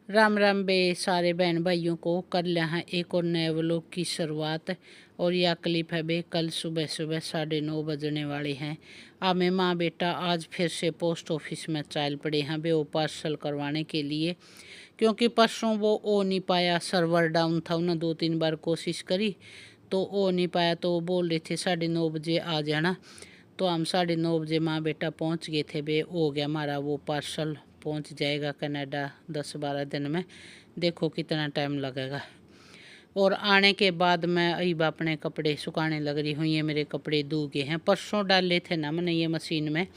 राम राम बे सारे बहन भाइयों को कर लिया है एक और नए व्लॉग की शुरुआत। और यह क्लिप है बे कल सुबह सुबह 9:30 बजने वाले हैं। मैं माँ बेटा आज फिर से पोस्ट ऑफिस में चल पड़े हैं बे वो पार्सल करवाने के लिए, क्योंकि परसों वो हो नहीं पाया, सर्वर डाउन था। उन्होंने 2-3 बार कोशिश करी तो हो नहीं पाया, तो वो बोल रहे थे 9:30 बजे आ जाना। तो हम 9:30 बजे माँ बेटा पहुँच गए थे बे। हो गया हमारा वो पार्सल, पहुँच जाएगा कनाडा 10-12 दिन में। देखो कितना टाइम लगेगा। और आने के बाद मैं अब अपने कपड़े सुखाने लग रही हूँ। ये मेरे कपड़े धूगे हैं, परसों डाले थे ना मैंने ये मशीन में,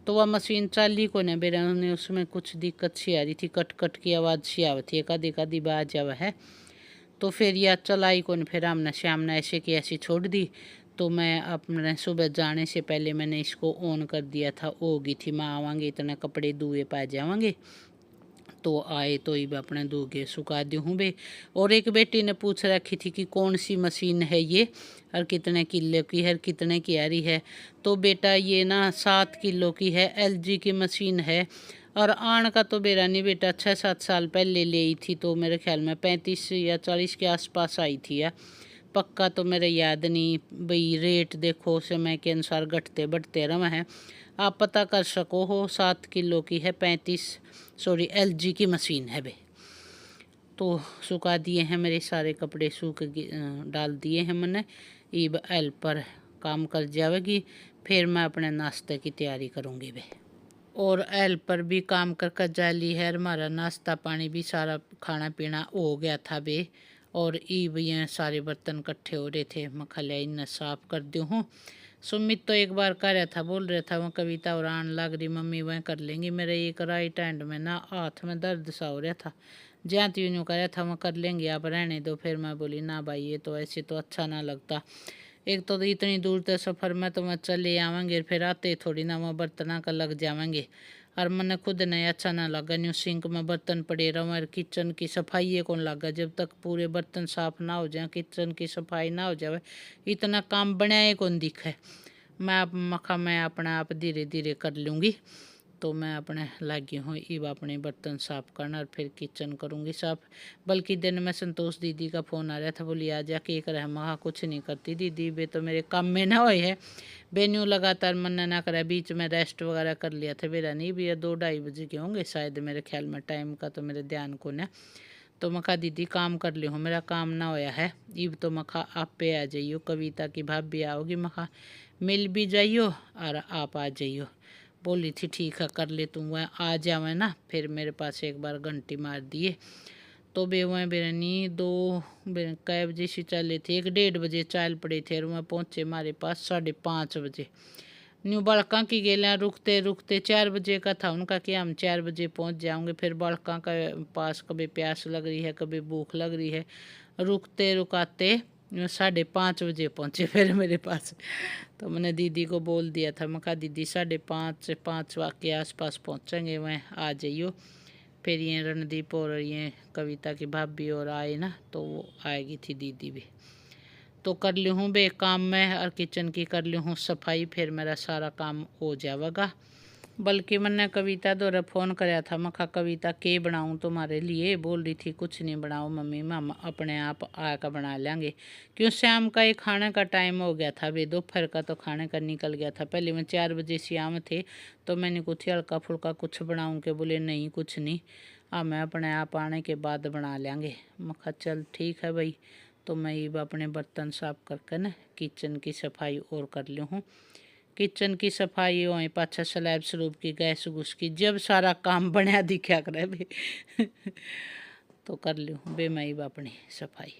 तो वह मशीन चाली को न बेरा ने उसमें कुछ दिक्कत सी आ रही थी, कट कट की आवाज़ सी आ थी, एक आधी बाज आवा है। तो फिर यह चलाई को न, फिर हमने शाम ने ऐसे की ऐसी छोड़ दी। तो मैं अपने सुबह जाने से पहले मैंने इसको ऑन कर दिया था। होगी थी माँ आवांगे इतने कपड़े धुए पा जावांगे, तो आए तो ही अपने धोगे सुखा दी हूँ बे। और एक बेटी ने पूछ रखी थी कि कौन सी मशीन है ये और कितने किलो की है, कितने की आ रही है। तो बेटा ये ना 7 किलो की है, एलजी की मशीन है। और आण का तो बेरा नहीं बेटा, 6-7 साल पहले ले आई थी, तो मेरे ख्याल में 35 या 40 के आसपास आई थी या पक्का तो मेरे याद नहीं भाई। रेट देखो समय के अनुसार घटते बढ़ते रहे हैं, आप पता कर सको हो। 7 किलो की है, 35 एलजी की मशीन है बे। तो सुखा दिए हैं मेरे सारे कपड़े, डाल दिए हैं मैंने। ईब एल पर काम कर जाएगी, फिर मैं अपने नाश्ते की तैयारी करूँगी बे। और एल पर भी काम कर कर जा ली है, हमारा नाश्ता पानी भी सारा खाना पीना हो गया था बे। और ईब ये सारे बर्तन इकट्ठे हो रहे थे, मैं खलिया इन्हें साफ कर दूँ हूँ। सुमित तो एक बार कर रहा था, बोल रहा था वह कविता और आन लग रही मम्मी वह कर लेंगी। मेरे एक राइट हैंड में ना हाथ में दर्द सा हो रहा था, जहाँ यूँ कर रहा था वह कर लेंगे आप रहने दो। फिर मैं बोली ना भाई ये तो ऐसे तो अच्छा ना लगता, एक तो इतनी दूर तक सफ़र में तो मैं चले आवेंगे, फिर आते थोड़ी ना वहाँ बर्तना का लग जावेंगे। और मैंने खुद नहीं अच्छा ना लगा न्यू सिंक में बर्तन पड़े रहो और किचन की सफाई ये कौन लगा। जब तक पूरे बर्तन साफ ना हो जाए, किचन की सफाई ना हो जाए, इतना काम बनाए कौन दिखे। मैं अपना आप धीरे धीरे कर लूँगी। तो मैं अपने लगी हूँ अब अपने बर्तन साफ़ करना और फिर किचन करूँगी साफ़। बल्कि दिन में संतोष दीदी का फ़ोन आ रहा था, बोली आ जा के कर। महा कुछ नहीं करती दीदी, बे तो मेरे काम में ना होए है। बेन्यू लगातार मन ना करे, बीच में रेस्ट वगैरह कर लिया था बेरा नहीं भी। 2-2:30 बजे के होंगे शायद मेरे ख्याल में, टाइम का तो मेरे ध्यान को न। तो मैं कहा दीदी काम कर ली हूँ, मेरा काम ना होया है इब। तो मैं कहा आप पे आ जाइयो, कविता की भाभी आओगी, मैं कहा मिल भी जाइयो और आप आ जाइयो। बोली थी ठीक है कर ले तुम, वह आ जावे ना। फिर मेरे पास एक बार घंटी मार दिए तो बे वह बेरनी 2 कै बजे से चले थे, 1-1:30 बजे चाल पड़े थे और वह पहुँचे हमारे पास 5:30 बजे। न्यू बड़का की गेला रुकते रुकते 4 बजे का था उनका कि हम 4 बजे पहुँच जाओगे। फिर बड़का का पास कभी प्यास लग रही है, कभी भूख लग रही है, रुकते रुकाते 5:30 बजे पहुँचे फिर मेरे पास। तो मैंने दीदी को बोल दिया था, मैं कहा दीदी 5:30 के आसपास पहुँचेंगे, वह आ जाइयो। फिर ये रणदीप और ये कविता की भाभी और आए ना, तो वो आएगी थी दीदी भी। तो कर ली हूँ बे काम में, और किचन की कर ली हूँ सफाई, फिर मेरा सारा काम हो जाएगा। बल्कि मैंने कविता द्वारा फ़ोन कराया था, मैं कहा कविता के बनाऊँ तुम्हारे लिए। बोल रही थी कुछ नहीं बनाओ मम्मी, हम अपने आप आकर बना लेंगे। क्यों शाम का एक खाने का टाइम हो गया था बे, दोपहर का तो खाने का निकल गया था। पहले मैं 4 बजे शाम थे, तो मैंने कुछ हल्का फुल्का कुछ बनाऊँ के, बोले नहीं कुछ नहीं, मैं अपने आप आने के बाद बना लेंगे। मैं कहा चल ठीक है भाई। तो मैं ये अपने बर्तन साफ करके ना किचन की सफाई और कर ली हूँ। किचन की सफाई हो पाछा स्लैब स्लूब की गैस गुस की, जब सारा काम बनया दिखा करे बे तो कर ली हूँ बे मैं अपनी सफाई।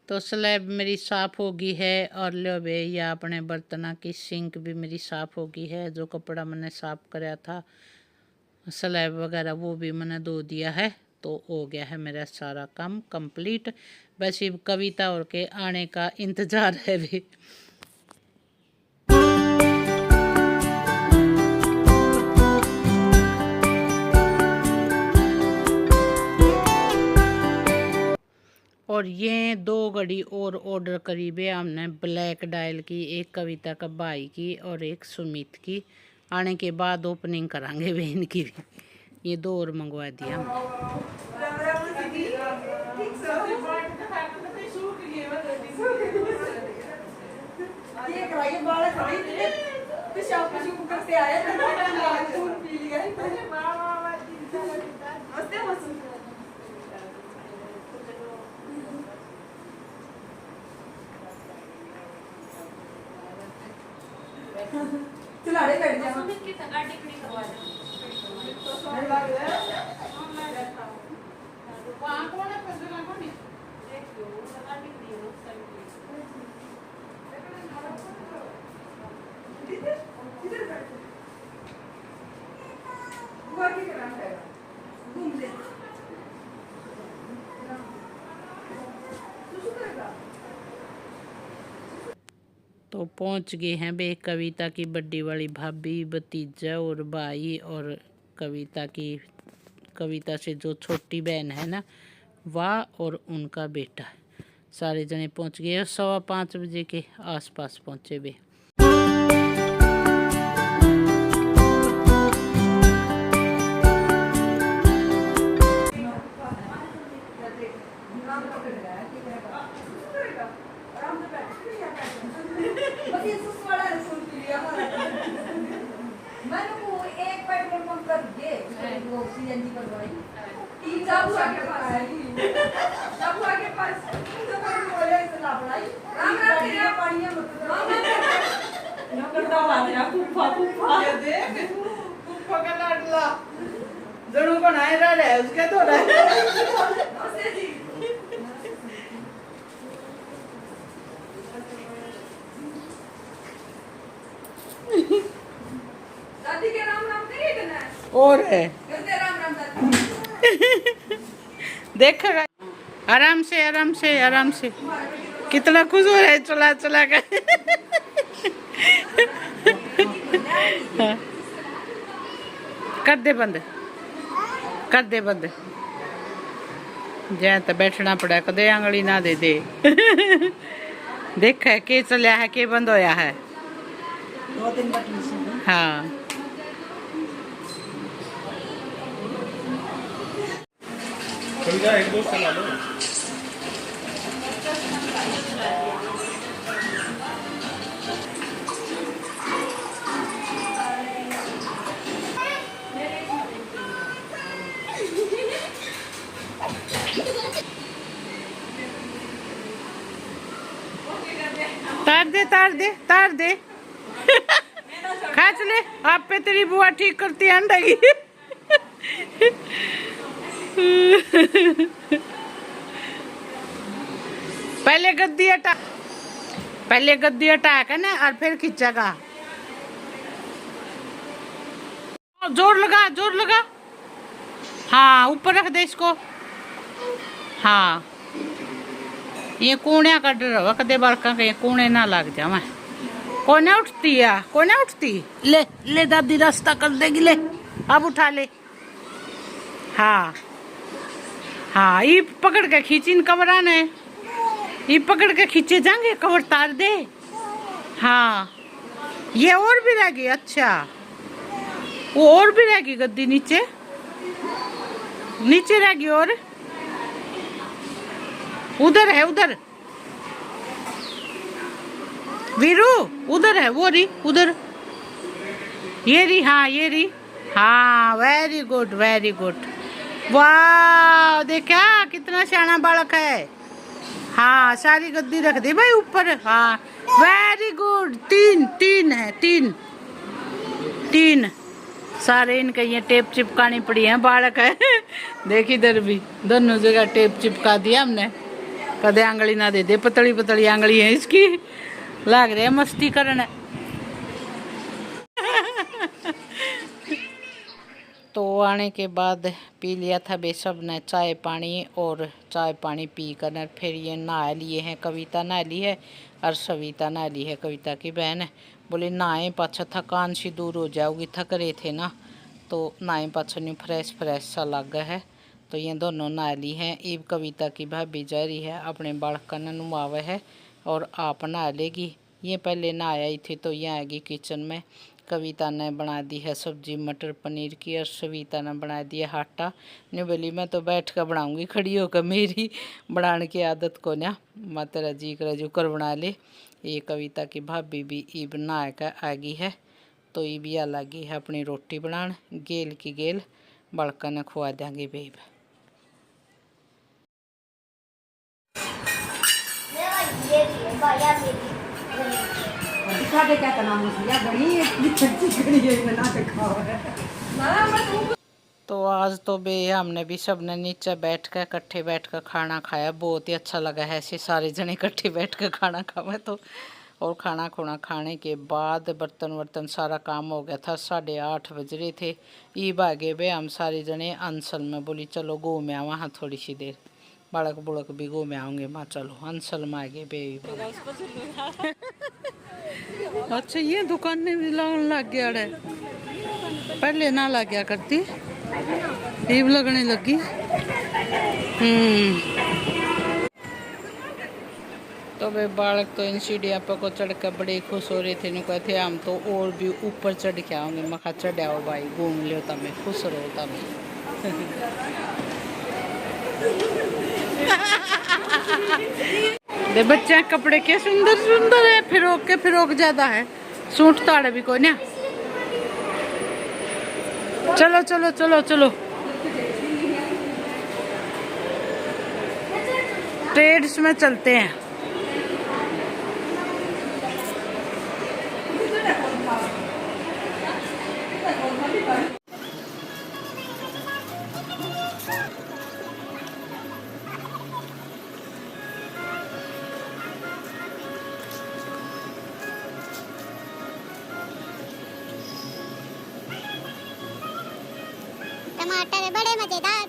तो स्लैब मेरी साफ़ होगी है, और लो बे या अपने बर्तना की सिंक भी मेरी साफ़ होगी है। जो कपड़ा मैंने साफ़ कराया था स्लैब वगैरह वो भी मैंने धो दिया है। तो हो गया है मेरा सारा काम कंप्लीट। बस अब कविता और के आने का इंतज़ार है भी। और ये 2 घड़ी और ऑर्डर करी बे हमने ब्लैक डायल की, एक कविता का भाई की और एक सुमित की। आने के बाद ओपनिंग करांगे बहन की भी। ये 2 और मंगवा दिया चलाड़े बैठ जा तो पहुंच गए हैं बे कविता की बड्डी वाली भाभी, भतीजा और भाई, और कविता से जो छोटी बहन है ना वाह, और उनका बेटा। सारे जने पहुंच गए। 5:15 बजे के आसपास पहुंचे बे। जरूर बनाए रहा है उसके तो दादी के राम राम नहीं देना और है राम राम दादी देखा आराम से आराम से आराम से कितना खुश हो रहा है चला चला कर। हाँ। कर दे बंद, कर दे बंद। जै तो बैठना पड़ा, कदे आंगली ना दे दे। देख है के चलिया है के बंद होया है। 2-3 बटन। हाँ एक दोस्त चला लो। तार दे तार दे तार दे। खाच ले, आप पे तेरी बुआ ठीक करती है अंडा की। पहले गद्दी हटा के ना और फिर खींचेगा। जोर लगा जोर लगा। हाँ ऊपर रख दे इसको। हाँ ये कूड़िया का डर है, कदे बालका के कूड़े ना लग जा। मैं कोने उठती है, कोने उठती। ले ले दादी रास्ता कर देगी, ले अब उठा ले। हाँ हाँ ये पकड़ के खींची कवरा ने, ये पकड़ के खींचे जाएंगे कवर तार दे। हाँ ये और भी रहेगी। अच्छा वो और भी रहेगी गद्दी नीचे, नीचे रहेगी और उधर है, उधर वीरू उधर है, वो रही उधर, ये रही। हाँ ये रही। हाँ वेरी गुड वेरी गुड। वाह देखा कितना सियाना बालक है। हाँ सारी गद्दी रख दे भाई ऊपर। हाँ वेरी गुड। 3 है, 3 सारे इनके ये टेप चिपकानी पड़ी है, बालक है। देख इधर भी दोनों जगह टेप चिपका दिया हमने, कदे आंगली ना दे दे। पतली पतली आंगली है इसकी, लग रहे मस्ती करने। तो आने के बाद पी लिया था बे सब ने चाय पानी, और चाय पानी पी कर फिर ये नहा लिए हैं। कविता नहा ली है और सविता नहा ली है, कविता की बहन। बोले नहाए पाछा थकान सी दूर हो जाओगी, थक रहे थे ना, तो नहाए पाछा न्यू फ्रेश फ्रेश सा लग है। तो ये दोनों नहा ली हैं। ईब कविता की भाभी जा रही है अपने बालका ने नुमावे है और आप नहा लेगी। ये पहले नहा आई थी तो ये आएगी किचन में। कविता ने बना दी है सब्जी मटर पनीर की और सविता ने बना दिया आटा। नहीं बोली मैं तो बैठ कर बनाऊँगी, खड़ी होकर मेरी बनाने की आदत को ना मैं तेरा जी कर जो कर बना ले। ये कविता की भाभी भी ईब नहा कर आ गई है तो ईब या लगी है अपनी रोटी बनान। गेल की गेल बड़का ने खुआ देंगे बेब। साढ़े क्या करना मुझे बड़ी इतनी अच्छी कड़ी है बना के खाओ है ना मैं तो आज तो बे हमने भी सबने नीचे बैठ कर इकट्ठे बैठ कर खाना खाया। बहुत ही अच्छा लगा है ऐसे सारे जने इकट्ठे बैठ कर खाना खावे तो। और खाना खुना खाने के बाद बर्तन वर्तन सारा काम हो गया था। 8:30 बज रहे थे। ईब आ गए बे हम सारे जने अंसल में। बोली चलो घूम आवा हाँ थोड़ी सी देर, बालक बुड़क भी घूम आऊँगे। माँ चलो अंसल में आ गए बे। अच्छा ये दुकान में भी लग गया है, पहले ना लग गया करती, ईब लगने लगी। तो वे बालक तो इन सीढ़िया पर को चढ़ कर बड़े खुश हो रहे थे। नु कहते हम तो और भी ऊपर चढ़ के आओगे। मैं कहा चढ़ाओ भाई, घूम लो तमें, खुश रहो तमें। दे बच्चे कपड़े के सुंदर सुंदर है, फिरोक ज्यादा है, सूट ताड़े भी कोई ना। चलो चलो चलो चलो ट्रेड्स में चलते हैं। टमाटर बड़े मजेदार।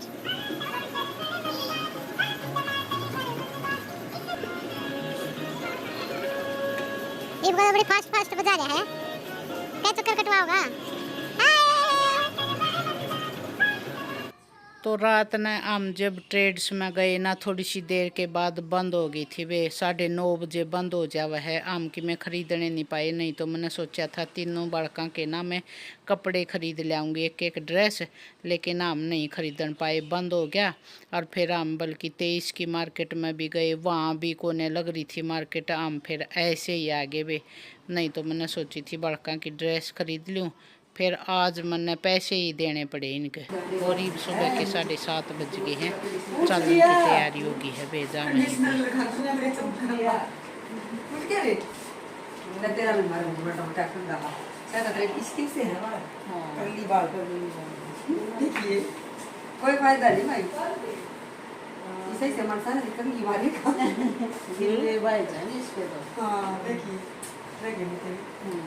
ये बड़ा बड़ी फास्ट फास्ट बजा रहा है। क्या चक्कर कटवाओगा? तो रात ने हम जब ट्रेड्स में गए ना, थोड़ी सी देर के बाद बंद हो गई थी। वे 9:30 बजे बंद हो जावा है। आम की मैं खरीदने नहीं पाई, नहीं तो मैंने सोचा था तीनों बालकों के ना मैं कपड़े खरीद लाऊंगी, एक एक ड्रेस, लेकिन हम नहीं खरीदन पाए, बंद हो गया। और फिर हम बल्कि 23 की मार्केट में भी गए, वहाँ भी कोने लग रही थी मार्केट। हम फिर ऐसे ही आगे वे, नहीं तो मैंने सोची थी बालकों की ड्रेस खरीद लूँ। फिर आज मैंने पैसे ही देने पड़े इनके। और ही सुबह के 7:30 बज गए हैं, चलने की तैयारी होगी है भेजा में। तेरा भी मारे बड़ा बड़ा खंडा क्या तेरे इसके से है कल्ली बाल देखिए कोई फायदा नहीं भाई, इसे से मरसा नहीं कल्ली वाले का ये भाई जाने इस पे तो। हां देखिए देखिए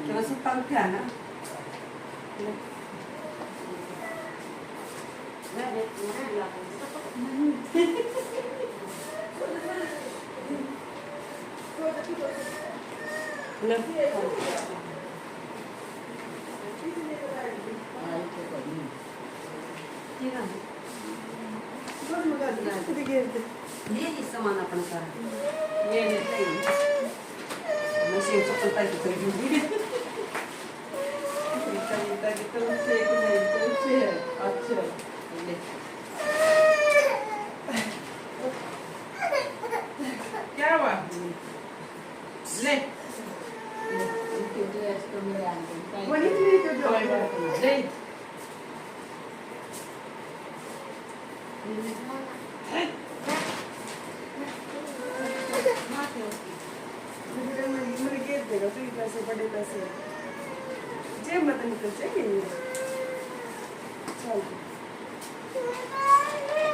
कि वो सब काम क्या ना ये सामान अपन सारा ये नहीं मैं से चप्पल पैर की खरीदूंगी अच्छा क्या हुआ ले वही तो ले देगा तो पैसे बड़े पैसे जेब में तो निकल जाएंगे। चल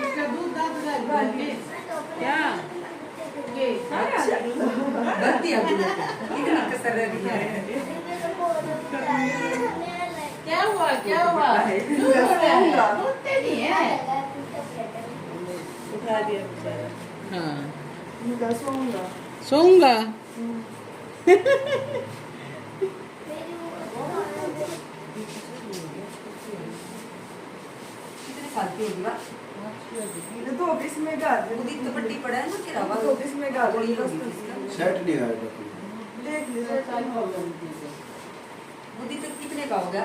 इसका दूध डाल के क्या ये अच्छा गलती है इतना कसर रही है। क्या हुआ नहीं है उठा दिया बेचारा। हाँ सोऊंगा कितने साल की होगी बात? दो बीस में गा दे उदित तो पट्टी पड़ा है ना तेरा दो बीस में गा दे सेट नहीं आएगा देख लीजिए उदित तो कितने का हो गया?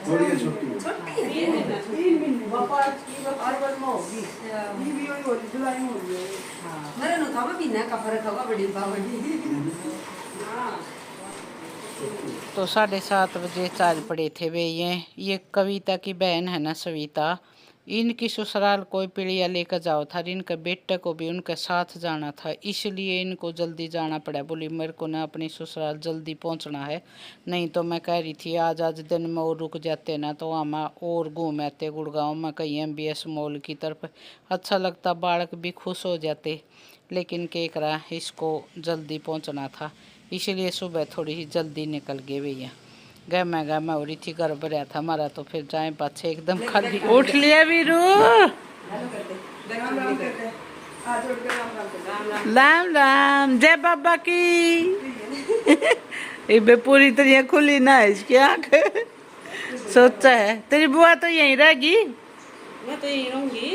थोड़ी है छोटी छोटी है ये। 3 महीने वापस की अक्टूबर में होगी ये भी वही होगी जुलाई में होगी मेरे नु था महीना का फर्क होगा बड़ी बावड़ी। तो 7:30 बजे चल पड़े थे वे ये कविता की बहन है ना सविता, इनकी ससुराल कोई पीड़िया लेकर जाओ था, इनके बेटे को भी उनके साथ जाना था, इसलिए इनको जल्दी जाना पड़ा। बोली मेरे को ना अपनी ससुराल जल्दी पहुंचना है, नहीं तो मैं कह रही थी आज दिन में और रुक जाते ना तो हम और घूम आते गुड़गांव में कहीं MBS मॉल की तरफ, अच्छा लगता, बालक भी खुश हो जाते। लेकिन क्या करा, इसको जल्दी पहुँचना था, इसलिए सुबह थोड़ी ही जल्दी निकल गए भैया। गहमा हो रही थी, घर भरा था हमारा, तो फिर जाए पाछे एकदम खाली। उठ लिया वीरू, राम राम, जय बाबा की। इबे पूरी तरह खुली ना है इसकी आँख, सोचा है तेरी बुआ तो यहीं रहेगी। मैं तो यहीं रहूंगी।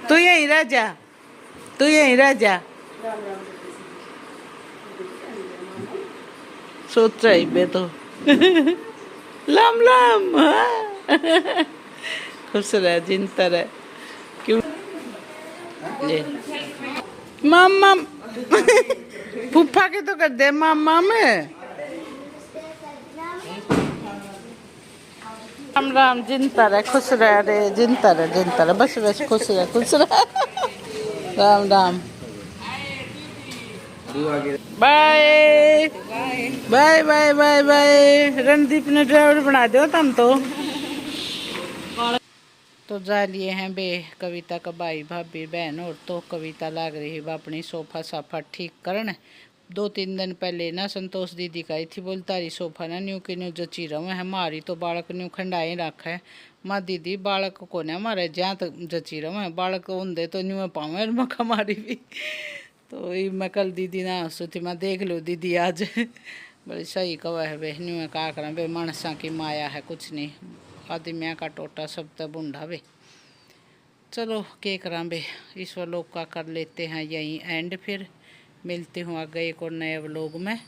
तू यहीं रह जा, तू यहीं रह जा, सोच रही बे तो। लम लम खुश रह, जिंदा रह। क्यों ले मामा फूफा के तो कर दे मामा में। राम राम, जिंदा रह, खुश रह रे, जिंदा रह, बस बस खुश रह, खुश रह। Ram Ram, bye bye bye bye bye. Randeep ने ड्राइवर बना दो तुम तो जा लिए हैं बे कविता का भाई भाभी बहन, और तो कविता लाग रही है अपनी सोफा साफा ठीक करन। 2-3 दिन पहले ना संतोष दीदी का आई थी, बोल तारी सोफा ना न्यू के न्यू जची रहा है, हमारी तो बालक न्यू खंडाए रखा है। माँ दीदी बालक को ने हमारे जहाँ तक जची रहा है, बालक होंगे तो न्यू पावे मखा मारी भी। तो ये मैं कल दीदी ना हंसू थी, मैं देख लो दीदी आज बड़ी सही कवा है बे, न्यू का करा बे, मानसा की माया है, कुछ नहीं, आदमिया का टोटा सब तो बूढ़ा बे। चलो क्या करा बे, ईश्वर लोग का कर लेते हैं यहीं एंड, फिर मिलती हूँ आगे एक और नए व्लॉग में।